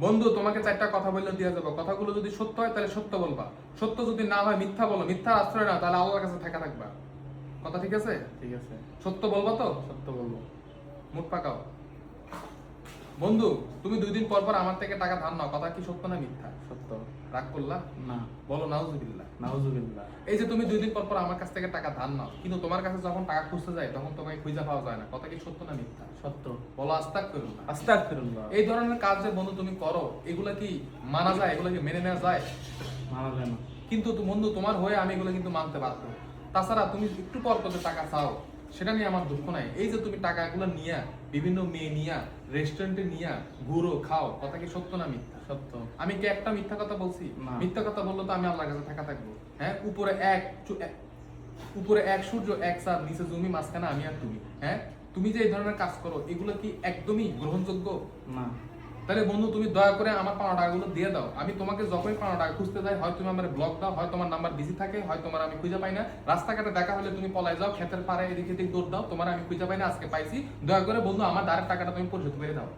বন্ধু তোমাকে চারটা কথা বললে দিয়ে যাবো, কথাগুলো যদি সত্য হয় তাহলে সত্য বলবা, সত্য যদি না হয় মিথ্যা বলো, মিথ্যা আশ্রয় না তাহলে আল্লাহর কাছে থাকা থাকবা। কথা ঠিক আছে? ঠিক আছে, সত্য বলবা তো? সত্য বলবো। মুখ পাকাও। বন্ধু, তুমি 2 দিন পর পর আমার থেকে টাকা ধার নাও, কথা কি সত্য না মিথ্যা? সত্য। রাগ করলা? না। বলো নাউজুবিল্লাহ। নাউজুবিল্লাহ। এই যে তুমি 2 দিন পর পর আমার কাছ থেকে টাকা ধার নাও, কিন্তু তোমার কাছে যখন টাকা খুঁজতে যায় তখন তোমাকে খুঁজে পাওয়া যায় না, কথা কি সত্য না মিথ্যা? সত্য। বলো আস্তাগফিরুল্লাহ। আস্তাগফিরুল্লাহ। এই ধরনের কাজ যে বন্ধু তুমি করো, এগুলা কি মানা যায়? এগুলা কি মেনে নেওয়া যায়? মানা যায় না। কিন্তু বন্ধু তোমার হয়ে আমি এগুলো কিন্তু মানতে বাধ্য। তাছাড়া তুমি একটু পর পর যে টাকা চাও, সেটা নিয়ে আমার দুঃখ নাই। এই যে তুমি টাকাগুলো নিয়া বিভিন্ন মেয়ে নিয়া রেস্টুরেন্টে নিয়া ঘুরো খাও, কথা কি সত্য না মিথ্যা? সত্য। আমি কি একটা মিথ্যা কথা বলছি? না। মিথ্যা কথা বললে তো আমি আল্লাহর কাছে থাকা থাকবো। হ্যাঁ, উপরে এক সূর্য এক চাঁদ, নিচে জমি, মাঝখানে আমি আর তুমি। হ্যাঁ, তুমি যে এই ধরনের কাজ করো, এগুলো কি একদমই গ্রহণযোগ্য না। তাহলে বন্ধু তুমি দয়া করে আমার পাওনা টাকাগুলো দিয়ে দাও। আমি তোমাকে যখনই পাওনা টাকা খুঁজতে যাই, হয় তুমি আমার ব্লক দাও, হয় তোমার নাম্বার বিজি থাকে, হয় তোমার আমি খুঁজে পাই না। রাস্তাঘাটে দেখা হলে তুমি পলাই যাও, ক্ষেতের পাড়ে এদিকে এদিক দৌড় দাও, তোমার আমি খুঁজে পাই না, আজকে পাইছি। দয়া করে বন্ধু আমার দাঁড়ের টাকাটা তুমি পরিশোধ করে দাও।